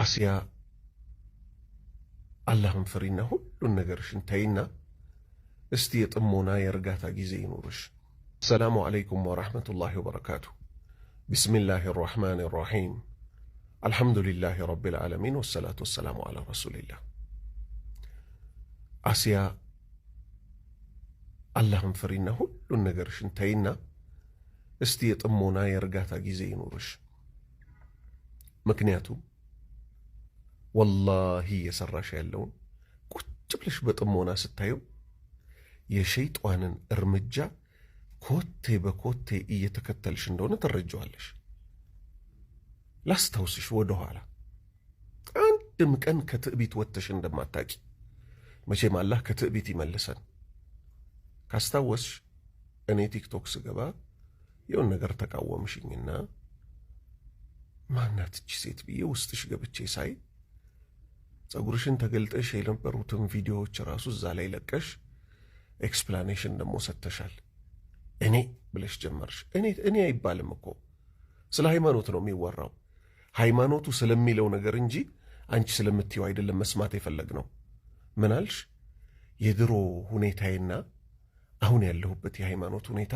አስያ አላህን ፍሪና ሁሉን ነገርሽን ተይና እስቲ የጥሞና የእርጋታ ጊዜ ይኖርሽ። ሰላሙ አለይኩም ወራህመቱላሂ ወበረካቱ። ቢስሚላሂ ራህማኒ ራሂም አልሐምዱሊላሂ ረቢል ዓለሚን ወሰላቱ ወሰላሙ አላ ረሱሊላህ። አስያ አላህን ፍሪና ሁሉን ነገርሽን ተይና እስቲ የጥሞና የእርጋታ ጊዜ ይኖርሽ። ምክንያቱም ወላሂ የሰራሽ ያለውን ቁጭ ብለሽ በጥሞና ስታየው የሸይጣንን እርምጃ ኮቴ በኮቴ እየተከተልሽ እንደሆነ ትረጃዋለሽ። ላስታውስሽ ወደ ኋላ አንድም ቀን ከትዕቢት ወጥተሽ እንደማታቂ። መቼም አላህ ከትዕቢት ይመልሰን። ካስታወስሽ እኔ ቲክቶክ ስገባ የውን ነገር ተቃወምሽኝና ማናት እቺ ሴት ብዬ ውስጥሽ ገብቼ ሳይ ጸጉርሽን ተገልጠሽ የነበሩትን ቪዲዮዎች ራሱ እዛ ላይ ለቀሽ ኤክስፕላኔሽን ደሞ ሰጥተሻል። እኔ ብለሽ ጀመርሽ። እኔ አይባልም እኮ ስለ ሃይማኖት ነው የሚወራው። ሃይማኖቱ ስለሚለው ነገር እንጂ አንቺ ስለምትይው አይደለም መስማት የፈለግነው። ምን አልሽ? የድሮ ሁኔታዬና አሁን ያለሁበት የሃይማኖት ሁኔታ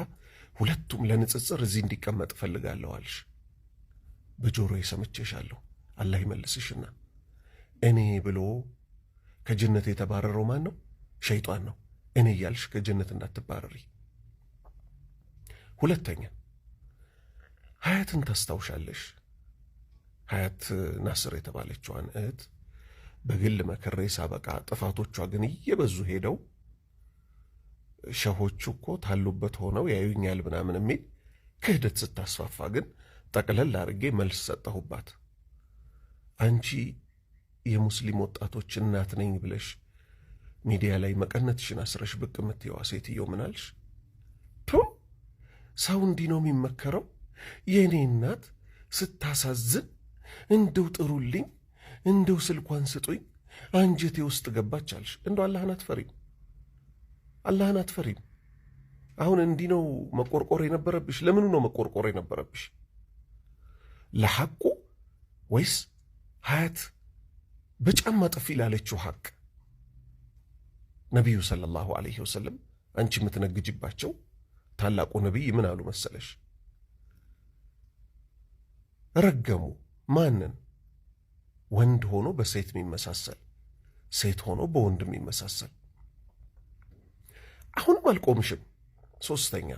ሁለቱም ለንጽጽር እዚህ እንዲቀመጥ ፈልጋለሁ አልሽ። በጆሮዬ ሰምቼሻለሁ። አላህ ይመልስሽና እኔ ብሎ ከጀነት የተባረረው ማን ነው? ሸይጣን ነው። እኔ እያልሽ ከጀነት እንዳትባረሪ። ሁለተኛ ሀያትን ታስታውሻለሽ? ሀያት ናስር የተባለችዋን እህት በግል መከሬ ሳበቃ ጥፋቶቿ ግን እየበዙ ሄደው ሸሆቹ እኮ ታሉበት ሆነው ያዩኛል ምናምን የሚል ክህደት ስታስፋፋ ግን ጠቅለል አድርጌ መልስ ሰጠሁባት። አንቺ የሙስሊም ወጣቶች እናት ነኝ ብለሽ ሚዲያ ላይ መቀነትሽን አስረሽ ብቅ የምትየዋ ሴትዮ ምናልሽ? ሰው እንዲህ ነው የሚመከረው? የእኔ እናት ስታሳዝን እንደው ጥሩልኝ፣ እንደው ስልኳን ስጡኝ፣ አንጀቴ ውስጥ ገባች አልሽ። እንደው አላህን አትፈሪም? አላህን አትፈሪም? አሁን እንዲህ ነው መቆርቆር የነበረብሽ? ለምኑ ነው መቆርቆር የነበረብሽ? ለሐቁ ወይስ ሀያት በጫማ ጥፊ ላለችው ሐቅ? ነቢዩ ሰለላሁ ዐለይሂ ወሰለም አንቺ የምትነግጅባቸው ታላቁ ነቢይ ምን አሉ መሰለሽ? ረገሙ። ማንን? ወንድ ሆኖ በሴት የሚመሳሰል፣ ሴት ሆኖ በወንድ የሚመሳሰል። አሁንም አልቆምሽም። ሶስተኛ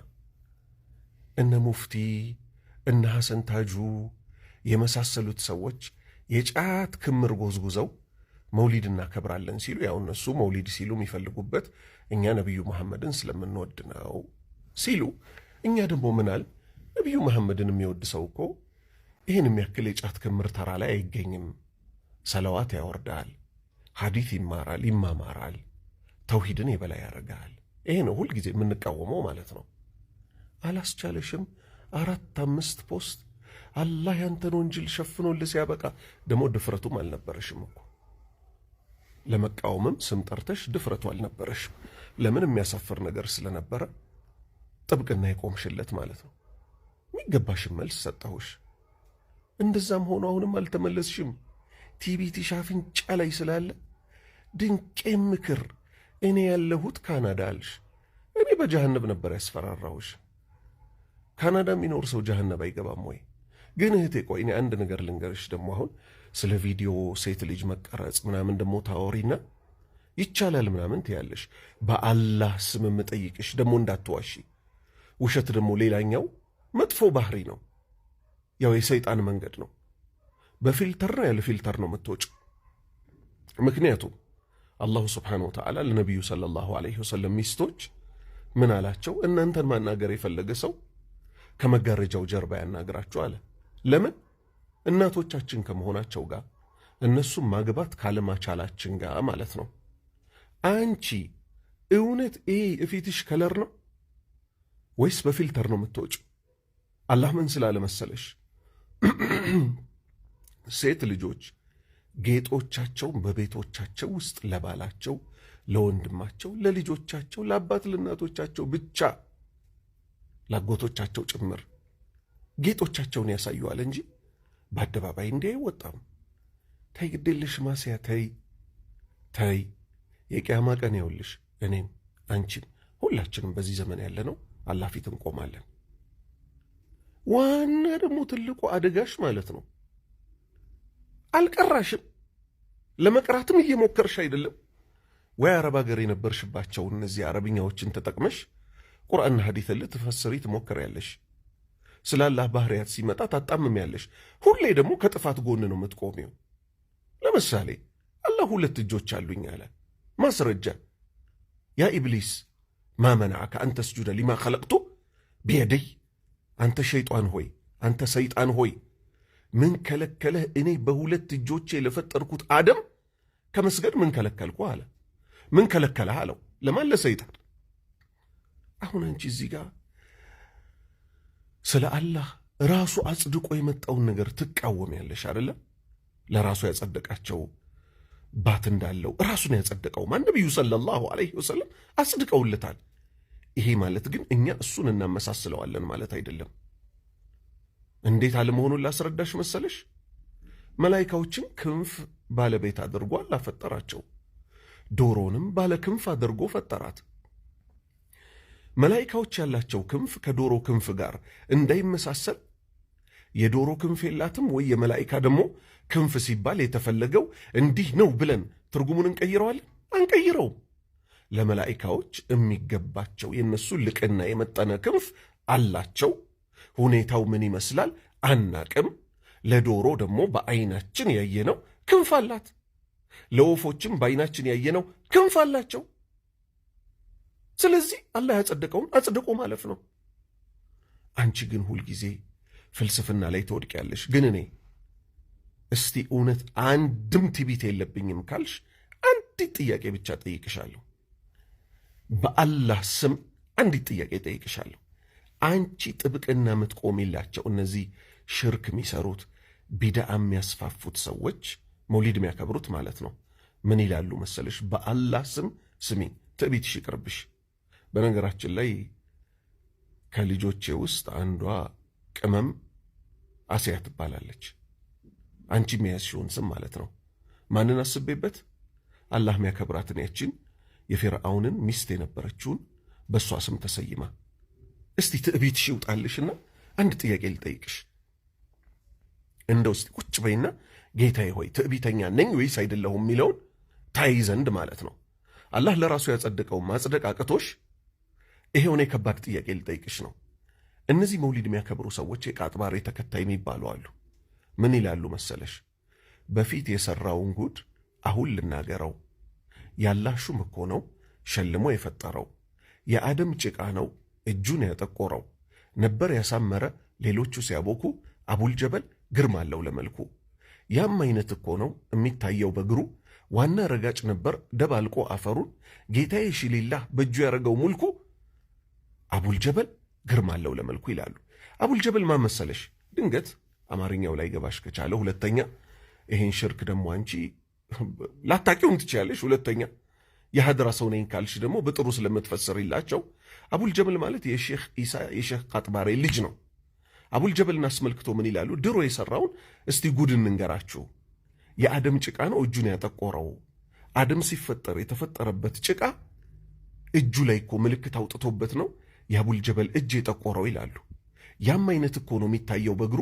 እነ ሙፍቲ እነ ሐሰን ታጁ የመሳሰሉት ሰዎች የጫት ክምር ጎዝጉዘው መውሊድ እናከብራለን ሲሉ፣ ያው እነሱ መውሊድ ሲሉ የሚፈልጉበት እኛ ነቢዩ መሐመድን ስለምንወድ ነው ሲሉ፣ እኛ ደግሞ ምናል? ነቢዩ መሐመድን የሚወድ ሰው እኮ ይህን የሚያክል የጫት ክምር ተራ ላይ አይገኝም። ሰለዋት ያወርዳል፣ ሐዲት ይማራል፣ ይማማራል፣ ተውሂድን የበላይ ያደርጋል። ይሄ ነው ሁልጊዜ የምንቃወመው ማለት ነው። አላስቻለሽም? 4-5 ፖስት አላህ ያንተን ወንጀል ሸፍኖልህ ሲያበቃ ደግሞ ድፍረቱም አልነበረሽም እኮ። ለመቃወምም ስም ጠርተሽ ድፍረቱ አልነበረሽም። ለምን? የሚያሳፍር ነገር ስለነበረ ጥብቅና የቆምሽለት ማለት ነው። የሚገባሽም መልስ ሰጠሁሽ። እንደዛም ሆኖ አሁንም አልተመለስሽም። ቲቢቲሽ አፍንጫ ላይ ስላለ ድንቄ ምክር እኔ ያለሁት ካናዳ አልሽ። እኔ በጀሃነብ ነበር ያስፈራራሁሽ። ካናዳ የሚኖር ሰው ጀሃነብ አይገባም ወይ? ግን እህቴ ቆይ እኔ አንድ ነገር ልንገርሽ። ደግሞ አሁን ስለ ቪዲዮ ሴት ልጅ መቀረጽ ምናምን ደግሞ ታወሪና ይቻላል ምናምን ትያለሽ። በአላህ ስም የምጠይቅሽ ደግሞ እንዳትዋሺ። ውሸት ደግሞ ሌላኛው መጥፎ ባህሪ ነው። ያው የሰይጣን መንገድ ነው። በፊልተር ነው ያለ ፊልተር ነው የምትወጪው። ምክንያቱም አላሁ ስብሓነሁ ወተዓላ ለነቢዩ ሰለላሁ ዐለይሂ ወሰለም ሚስቶች ምን አላቸው? እናንተን ማናገር የፈለገ ሰው ከመጋረጃው ጀርባ ያናግራችሁ አለ። ለምን? እናቶቻችን ከመሆናቸው ጋር እነሱም ማግባት ካለማቻላችን ጋር ማለት ነው። አንቺ እውነት ይሄ እፊትሽ ከለር ነው ወይስ በፊልተር ነው የምትወጪው? አላህ ምን ስላለ መሰለሽ? ሴት ልጆች ጌጦቻቸውን በቤቶቻቸው ውስጥ ለባላቸው፣ ለወንድማቸው፣ ለልጆቻቸው፣ ለአባት ለእናቶቻቸው ብቻ ላጎቶቻቸው ጭምር ጌጦቻቸውን ያሳዩዋል እንጂ በአደባባይ እንዲህ አይወጣም። ተይ ግዴለሽ ማስያ ተይ። የቂያማ ቀን ይኸውልሽ እኔም አንቺም ሁላችንም በዚህ ዘመን ያለ ነው አላህ ፊት እንቆማለን። ዋና ደግሞ ትልቁ አደጋሽ ማለት ነው አልቀራሽም፣ ለመቅራትም እየሞከርሽ አይደለም ወይ አረብ ሀገር የነበርሽባቸው እነዚህ አረብኛዎችን ተጠቅመሽ ቁርአንና ሐዲስን ልትፈስሪ ትሞክሪያለሽ። ስለ አላህ ባህሪያት ሲመጣ ታጣምሚያለሽ። ሁሌ ደግሞ ከጥፋት ጎን ነው የምትቆሚው። ለምሳሌ አላህ 2 እጆች አሉኝ አለ። ማስረጃ ያ ኢብሊስ ማ መናዐከ አን ተስጁደ ሊማ ኸለቅቱ ቢየደይ፣ አንተ ሸይጣን ሆይ አንተ ሰይጣን ሆይ ምን ከለከለህ እኔ በ2 እጆቼ ለፈጠርኩት አደም ከመስገድ ምን ከለከልኩ አለ። ምን ከለከለህ አለው። ለማን? ለሰይጣን። አሁን አንቺ እዚህ ጋር ስለ አላህ ራሱ አጽድቆ የመጣውን ነገር ትቃወሚያለሽ አይደለ? ለራሱ ያጸደቃቸው ባት እንዳለው ራሱን ያጸደቀው ማን? ነብዩ ሰለላሁ ዐለይሂ ወሰለም አጽድቀውለታል። ይሄ ማለት ግን እኛ እሱን እናመሳስለዋለን ማለት አይደለም። እንዴት አለመሆኑን ላስረዳሽ መሰለሽ? መላኢካዎችን ክንፍ ባለቤት አድርጎ አላህ ፈጠራቸው። ዶሮንም ባለ ክንፍ አድርጎ ፈጠራት። መላኢካዎች ያላቸው ክንፍ ከዶሮ ክንፍ ጋር እንዳይመሳሰል የዶሮ ክንፍ የላትም ወይ? የመላኢካ ደግሞ ክንፍ ሲባል የተፈለገው እንዲህ ነው ብለን ትርጉሙን እንቀይረዋለን? አንቀይረውም። ለመላኢካዎች የሚገባቸው የነሱ ልቅና የመጠነ ክንፍ አላቸው። ሁኔታው ምን ይመስላል አናቅም። ለዶሮ ደግሞ በአይናችን ያየነው ክንፍ አላት። ለወፎችም በአይናችን ያየነው ክንፍ አላቸው። ስለዚህ አላህ ያጸደቀውን አጽድቆ ማለፍ ነው። አንቺ ግን ሁልጊዜ ፍልስፍና ላይ ትወድቂያለሽ። ግን እኔ እስቲ እውነት አንድም ትዕቢት የለብኝም ካልሽ አንዲት ጥያቄ ብቻ ጠይቅሻለሁ። በአላህ ስም አንዲት ጥያቄ ጠይቅሻለሁ። አንቺ ጥብቅና የምትቆሚላቸው እነዚህ ሽርክ የሚሰሩት ቢድዓ የሚያስፋፉት ሰዎች መውሊድ የሚያከብሩት ማለት ነው ምን ይላሉ መሰለሽ? በአላህ ስም ስሚ፣ ትዕቢትሽ ይቅርብሽ። በነገራችን ላይ ከልጆቼ ውስጥ አንዷ ቅመም አስያ ትባላለች። አንቺ የሚያዝሽውን ስም ማለት ነው። ማንን አስቤበት? አላህ የሚያከብራትን ያችን የፊርዓውንን ሚስት የነበረችውን በእሷ ስም ተሰይማ። እስቲ ትዕቢትሽ ይውጣልሽና አንድ ጥያቄ ልጠይቅሽ። እንደው እስቲ ቁጭ በይና ጌታዬ ሆይ ትዕቢተኛ ነኝ ወይስ አይደለሁም የሚለውን ታይ ዘንድ ማለት ነው። አላህ ለራሱ ያጸደቀው ማጽደቅ አቅቶሽ ይሄውን የከባድ ጥያቄ ልጠይቅሽ ነው። እነዚህ መውሊድ የሚያከብሩ ሰዎች የቃጥባሬ ተከታይ የሚባሉ አሉ። ምን ይላሉ መሰለሽ? በፊት የሰራውን ጉድ አሁን ልናገረው፣ ያላህ ሹም እኮ ነው ሸልሞ የፈጠረው፣ የአደም ጭቃ ነው እጁን ያጠቆረው፣ ነበር ያሳመረ ሌሎቹ ሲያቦኩ፣ አቡልጀበል ግርማ አለው ለመልኩ፣ ያም አይነት እኮ ነው የሚታየው በእግሩ፣ ዋና ረጋጭ ነበር ደባልቆ አፈሩን፣ ጌታዬ ሺሊላህ በእጁ ያረገው ሙልኩ፣ አቡልጀበል ግርማ አለው ለመልኩ ይላሉ። አቡልጀበል ማን መሰለሽ? ድንገት አማርኛው ላይ ገባሽ ከቻለ፣ ሁለተኛ ይሄን ሽርክ ደግሞ አንቺ ላታቂውን ትችያለሽ። ሁለተኛ የሀድራ ሰው ነኝ ካልሽ ደግሞ በጥሩ ስለምትፈስሪላቸው አቡልጀበል ማለት የሼኽ ኢሳ የሼኽ ቃጥባሬ ልጅ ነው። አቡልጀበልን አስመልክቶ ምን ይላሉ? ድሮ የሰራውን እስቲ ጉድ እንንገራችሁ። የአደም ጭቃ ነው እጁን ያጠቆረው። አደም ሲፈጠር የተፈጠረበት ጭቃ እጁ ላይ እኮ ምልክት አውጥቶበት ነው የአቡልጀበል እጅ የጠቆረው ይላሉ። ያም አይነት እኮ ነው የሚታየው በእግሩ፣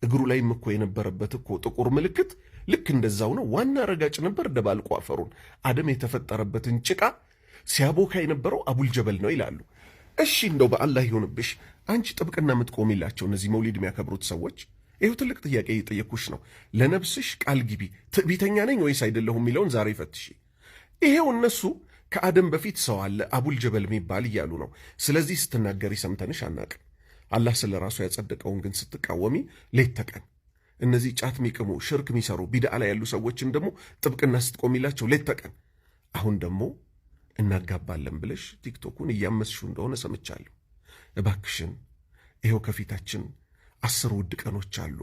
እግሩ ላይም እኮ የነበረበት እኮ ጥቁር ምልክት ልክ እንደዛው ነው። ዋና ረጋጭ ነበር ደባልቆ አፈሩን። አደም የተፈጠረበትን ጭቃ ሲያቦካ የነበረው አቡልጀበል ነው ይላሉ። እሺ እንደው በአላህ ይሆንብሽ፣ አንቺ ጥብቅና የምትቆሚላቸው እነዚህ መውሊድ የሚያከብሩት ሰዎች ይኸው ትልቅ ጥያቄ እየጠየኩሽ ነው። ለነብስሽ ቃል ግቢ፣ ትዕቢተኛ ነኝ ወይስ አይደለሁም የሚለውን ዛሬ ፈትሺ። ይሄው እነሱ ከአደም በፊት ሰው አለ አቡልጀበል የሚባል እያሉ ነው። ስለዚህ ስትናገሪ ሰምተንሽ አናቅም። አላህ ስለ ራሱ ያጸደቀውን ግን ስትቃወሚ ሌት ተቀን እነዚህ ጫት የሚቅሙ ሽርክ የሚሰሩ ቢድዓ ላይ ያሉ ሰዎችን ደግሞ ጥብቅና ስትቆሚላቸው ሌት ተቀን። አሁን ደግሞ እናጋባለን ብለሽ ቲክቶኩን እያመስሹ እንደሆነ ሰምቻለሁ። እባክሽን ይኸው ከፊታችን 10 ውድ ቀኖች አሉ።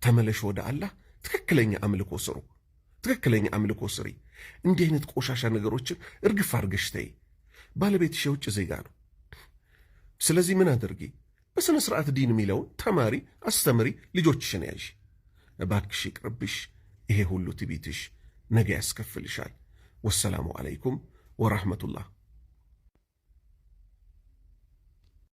ተመለሽ ወደ አላህ። ትክክለኛ አምልኮ ስሩ፣ ትክክለኛ አምልኮ ስሪ። እንዲህ አይነት ቆሻሻ ነገሮችን እርግፍ አድርገሽ ተይ። ባለቤትሽ የውጭ ዜጋ ነው። ስለዚህ ምን አድርጊ? በሥነ ሥርዓት ዲን የሚለውን ተማሪ፣ አስተምሪ፣ ልጆችሽን ያዥ። እባክሽ ይቅርብሽ። ይሄ ሁሉ ትቢትሽ ነገ ያስከፍልሻል። ወሰላሙ ዓለይኩም ወራህመቱላህ